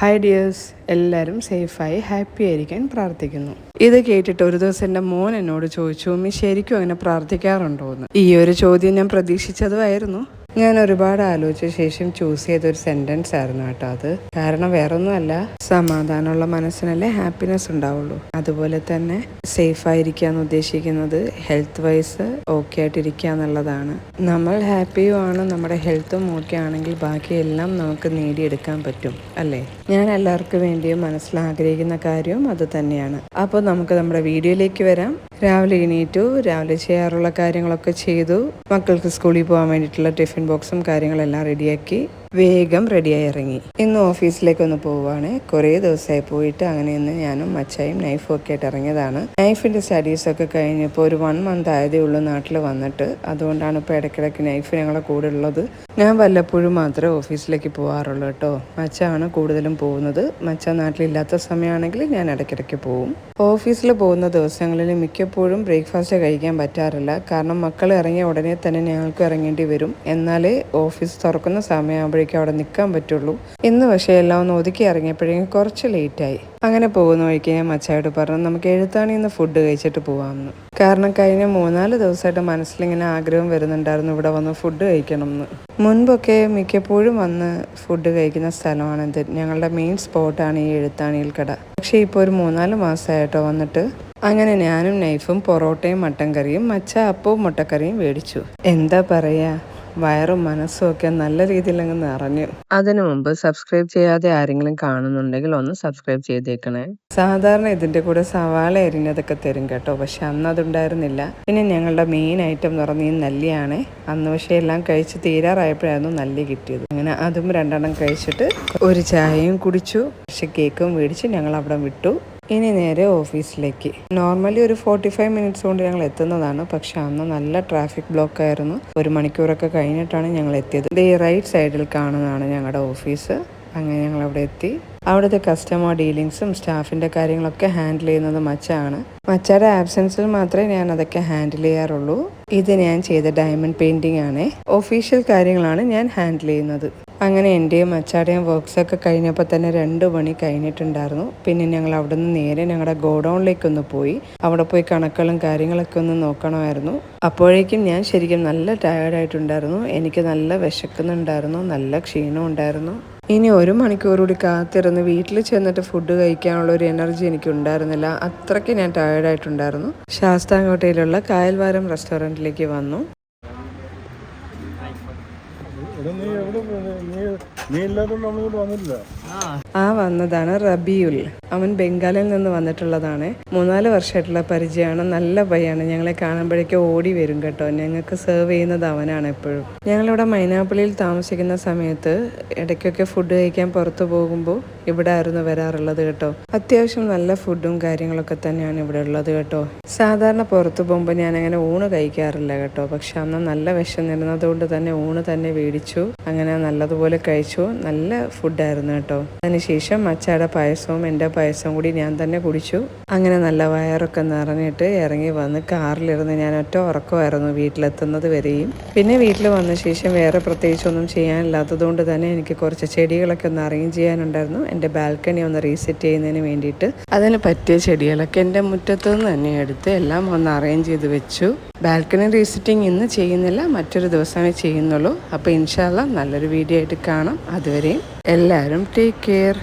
Hi dears, എല്ലാവരും സേഫായി happy ആയിരിക്കാൻ പ്രാർത്ഥിക്കുന്നു. ഇത് കേട്ടിട്ട് ഒരു ദിവസം എൻ്റെ മോൻ എന്നോട് ചോദിച്ചു, ഉമ്മി ശരിക്കും അങ്ങനെ പ്രാർത്ഥിക്കാറുണ്ടോ എന്ന്. ഈ ഒരു ചോദ്യം ഞാൻ പ്രതീക്ഷിച്ചതുമായിരുന്നു. ഞാൻ ഒരുപാട് ആലോചിച്ച ശേഷം ചൂസ് ചെയ്തൊരു സെൻറ്റൻസ് ആയിരുന്നു കേട്ടോ അത്. കാരണം വേറൊന്നുമല്ല, സമാധാനമുള്ള മനസ്സിനല്ലേ ഹാപ്പിനെസ് ഉണ്ടാവുള്ളൂ. അതുപോലെ തന്നെ സേഫായിരിക്കുക എന്ന് ഉദ്ദേശിക്കുന്നത് ഹെൽത്ത് വൈസ് ഓക്കെ ആയിട്ടിരിക്കുക എന്നുള്ളതാണ്. നമ്മൾ ഹാപ്പിയുമാണ്, നമ്മുടെ ഹെൽത്തും ഓക്കെ ആണെങ്കിൽ ബാക്കിയെല്ലാം നമുക്ക് നേടിയെടുക്കാൻ പറ്റും അല്ലേ. ഞാൻ എല്ലാവർക്കും വേണ്ടിയും മനസ്സിൽ ആഗ്രഹിക്കുന്ന കാര്യവും അത് തന്നെയാണ്. അപ്പോൾ നമുക്ക് നമ്മുടെ വീഡിയോയിലേക്ക് വരാം. രാവിലെ എണീറ്റു, രാവിലെ ചെയ്യാറുള്ള കാര്യങ്ങളൊക്കെ ചെയ്തു. മക്കൾക്ക് സ്കൂളിൽ പോകാൻ വേണ്ടിയിട്ടുള്ള ടിഫിൻ ബോക്സും കാര്യങ്ങളെല്ലാം റെഡിയാക്കി വേഗം റെഡിയായി ഇറങ്ങി. ഇന്ന് ഓഫീസിലേക്കൊന്ന് പോവുകയാണ്. കുറേ ദിവസമായി പോയിട്ട് അങ്ങനെ ഇന്ന് ഞാനും മച്ചായും നൈഫും ഒക്കെ ആയിട്ട് ഇറങ്ങിയതാണ്. നൈഫിൻ്റെ സ്റ്റഡീസൊക്കെ കഴിഞ്ഞപ്പോൾ ഒരു 1 മന്ത് ആയതേ ഉള്ളൂ നാട്ടിൽ വന്നിട്ട്. അതുകൊണ്ടാണ് ഇപ്പോൾ ഇടയ്ക്കിടയ്ക്ക് നൈഫ് ഞങ്ങളുടെ കൂടെ ഉള്ളത്. ഞാൻ വല്ലപ്പോഴും മാത്രമേ ഓഫീസിലേക്ക് പോകാറുള്ളൂ കേട്ടോ. മച്ചാണ് കൂടുതലും പോകുന്നത്. മച്ച നാട്ടിലില്ലാത്ത സമയമാണെങ്കിൽ ഞാൻ ഇടയ്ക്കിടയ്ക്ക് പോവും. ഓഫീസിൽ പോകുന്ന ദിവസങ്ങളിൽ മിക്കപ്പോഴും ബ്രേക്ക്ഫാസ്റ്റ് കഴിക്കാൻ പറ്റാറില്ല. കാരണം മക്കൾ ഇറങ്ങിയ ഉടനെ തന്നെ ഞങ്ങൾക്ക് ഇറങ്ങേണ്ടി വരും. എന്നാലേ ഓഫീസ് തുറക്കുന്ന സമയമാകുമ്പോഴേക്കും അവിടെ നിൽക്കാൻ പറ്റുള്ളൂ. ഇന്ന് പക്ഷേ എല്ലാം ഒന്ന് ഒതുക്കി ഇറങ്ങിയപ്പോഴേക്കും കുറച്ച് ലേറ്റായി. അങ്ങനെ പോകുന്ന വഴിക്ക് ഞാൻ മച്ചായോട് പറഞ്ഞു, നമുക്ക് എഴുത്താണി ഇന്ന് ഫുഡ് കഴിച്ചിട്ട് പോകാമെന്ന്. കാരണം കഴിഞ്ഞ 3-4 ദിവസമായിട്ട് മനസ്സിലിങ്ങനെ ആഗ്രഹം വരുന്നുണ്ടായിരുന്നു ഇവിടെ വന്ന് ഫുഡ് കഴിക്കണം എന്ന്. മുൻപൊക്കെ മിക്കപ്പോഴും വന്ന് ഫുഡ് കഴിക്കുന്ന സ്ഥലമാണിത്. ഞങ്ങളുടെ മെയിൻ സ്പോട്ടാണ് ഈ എഴുത്താണിയിൽ കട. പക്ഷേ ഇപ്പോൾ ഒരു 3-4 മാസമായിട്ടോ വന്നിട്ട്. അങ്ങനെ ഞാനും നൈഫും പൊറോട്ടയും മട്ടൻ കറിയും, മച്ച അപ്പവും മുട്ടക്കറിയും മേടിച്ചു. എന്താ പറയുക, വയറും മനസ്സും ഒക്കെ നല്ല രീതിയിൽ അങ്ങ് നിറഞ്ഞു. അതിനു മുമ്പ് സബ്സ്ക്രൈബ് ചെയ്യാതെ ആരെങ്കിലും കാണുന്നുണ്ടെങ്കിൽ ഒന്ന് സബ്സ്ക്രൈബ് ചെയ്തേക്കണേ. സാധാരണ ഇതിൻ്റെ കൂടെ സവാള അരിഞ്ഞതൊക്കെ തരും കേട്ടോ, പക്ഷെ അന്ന് അതുണ്ടായിരുന്നില്ല. പിന്നെ ഞങ്ങളുടെ മെയിൻ ഐറ്റം എന്ന് പറഞ്ഞാൽ ഈ നല്ലിയാണ്. അന്ന് പക്ഷേ എല്ലാം കഴിച്ച് തീരാറായപ്പോഴായിരുന്നു നല്ലി കിട്ടിയത്. അങ്ങനെ അതും 2 കഴിച്ചിട്ട് ഒരു ചായയും കുടിച്ചു. പക്ഷെ കേക്കും മേടിച്ച് ഞങ്ങൾ അവിടെ വിട്ടു. ഇനി നേരെ ഓഫീസിലേക്ക്. നോർമലി ഒരു 45 മിനിറ്റ്സ് കൊണ്ട് ഞങ്ങൾ എത്തുന്നതാണ്. പക്ഷെ അന്ന് നല്ല ട്രാഫിക് ബ്ലോക്ക് ആയിരുന്നു. 1 മണിക്കൂറൊക്കെ കഴിഞ്ഞിട്ടാണ് ഞങ്ങൾ എത്തിയത്. ഈ റൈറ്റ് സൈഡിൽ കാണുന്നതാണ് ഞങ്ങളുടെ ഓഫീസ്. അങ്ങനെ ഞങ്ങൾ അവിടെ എത്തി. അവിടുത്തെ കസ്റ്റമർ ഡീലിങ്സും സ്റ്റാഫിൻ്റെ കാര്യങ്ങളൊക്കെ ഹാൻഡിൽ ചെയ്യുന്നത് മച്ചാണ്. മച്ചയുടെ ആബ്സെൻസിൽ മാത്രമേ ഞാൻ അതൊക്കെ ഹാൻഡിൽ ചെയ്യാറുള്ളൂ. ഇത് ഞാൻ ചെയ്ത ഡയമണ്ട് പെയിൻറ്റിംഗ് ആണ്. ഒഫീഷ്യൽ കാര്യങ്ങളാണ് ഞാൻ ഹാൻഡിൽ ചെയ്യുന്നത്. അങ്ങനെ എൻ്റെയും മച്ചാടെയും വർക്ക്സൊക്കെ കഴിഞ്ഞപ്പോൾ തന്നെ 2 മണി കഴിഞ്ഞിട്ടുണ്ടായിരുന്നു. പിന്നെ ഞങ്ങൾ അവിടെ നിന്ന് നേരെ ഞങ്ങളുടെ ഗോഡൗണിലേക്കൊന്ന് പോയി. അവിടെ പോയി കണക്കുകളും കാര്യങ്ങളൊക്കെ ഒന്ന് നോക്കണമായിരുന്നു. അപ്പോഴേക്കും ഞാൻ ശരിക്കും നല്ല ടയേർഡായിട്ടുണ്ടായിരുന്നു. എനിക്ക് നല്ല വിശക്കുന്നുണ്ടായിരുന്നു, നല്ല ക്ഷീണം ഉണ്ടായിരുന്നു. ഇനി 1 മണിക്കൂർ കൂടി കാത്തിരുന്ന് വീട്ടിൽ ചെന്നിട്ട് ഫുഡ് കഴിക്കാനുള്ള ഒരു എനർജി എനിക്ക് ഉണ്ടായിരുന്നില്ല. അത്രയ്ക്ക് ഞാൻ ടയേർഡായിട്ടുണ്ടായിരുന്നു. ശാസ്താംകോട്ടയിലുള്ള കായൽവാരം റെസ്റ്റോറൻറ്റിലേക്ക് വന്നു. വന്നതാണ് റബിയുൽ. അവൻ ബംഗാളിൽ നിന്ന് വന്നിട്ടുള്ളതാണ്. 3-4 വർഷമായിട്ടുള്ള പരിചയമാണ്. നല്ല പയ്യാണ്. ഞങ്ങളെ കാണുമ്പോഴേക്കും ഓടി വരും കേട്ടോ. ഞങ്ങൾക്ക് സെർവ് ചെയ്യുന്നത് അവനാണ് എപ്പോഴും. ഞങ്ങളിവിടെ മൈനാപ്പള്ളിയിൽ താമസിക്കുന്ന സമയത്ത് ഇടയ്ക്കൊക്കെ ഫുഡ് കഴിക്കാൻ പുറത്തു പോകുമ്പോൾ ഇവിടെ ആയിരുന്നു വരാറുള്ളത് കേട്ടോ. അത്യാവശ്യം നല്ല ഫുഡും കാര്യങ്ങളൊക്കെ തന്നെയാണ് ഇവിടെ ഉള്ളത് കേട്ടോ. സാധാരണ പുറത്തു പോകുമ്പോൾ ഞാൻ അങ്ങനെ ഊണ് കഴിക്കാറില്ല കേട്ടോ. പക്ഷെ അന്ന് നല്ല വിശന്നിരുന്നത് കൊണ്ട് തന്നെ ഊണ് തന്നെ മേടിച്ചു. അങ്ങനെ നല്ലതുപോലെ കഴിച്ചു. നല്ല ഫുഡായിരുന്നു കേട്ടോ. അതിനുശേഷം മച്ചാടെ പായസവും എൻ്റെ പായസവും കൂടി ഞാൻ തന്നെ കുടിച്ചു. അങ്ങനെ നല്ല വയറൊക്കെ നിറഞ്ഞിട്ട് ഇറങ്ങി വന്ന് കാറിലിരുന്ന് ഞാൻ ഒറ്റ ഉറക്കമായിരുന്നു വീട്ടിലെത്തുന്നത് വരെയും. പിന്നെ വീട്ടിൽ വന്ന ശേഷം വേറെ പ്രത്യേകിച്ചൊന്നും ചെയ്യാനില്ലാത്തത് കൊണ്ട് തന്നെ എനിക്ക് കുറച്ച് ചെടികളൊക്കെ ഒന്ന് അറേഞ്ച് ചെയ്യാനുണ്ടായിരുന്നു. എൻ്റെ ബാൽക്കണി ഒന്ന് റീസെറ്റ് ചെയ്യുന്നതിന് വേണ്ടിയിട്ട് അതിന് പറ്റിയ ചെടികളൊക്കെ എൻ്റെ മുറ്റത്ത് നിന്ന് തന്നെ എടുത്ത് എല്ലാം ഒന്ന് അറേഞ്ച് ചെയ്ത് വെച്ചു. ബാൽക്കണി റീസെറ്റിംഗ് ഇന്ന് ചെയ്യുന്നില്ല, മറ്റൊരു ദിവസമേ ചെയ്യുന്നുള്ളൂ. അപ്പോൾ ഇൻഷാ അല്ലാഹ് നല്ലൊരു വീഡിയോ ആയിട്ട് കാണാം. അതുവരെയും എല്ലാവരും ടേക്ക് കെയർ.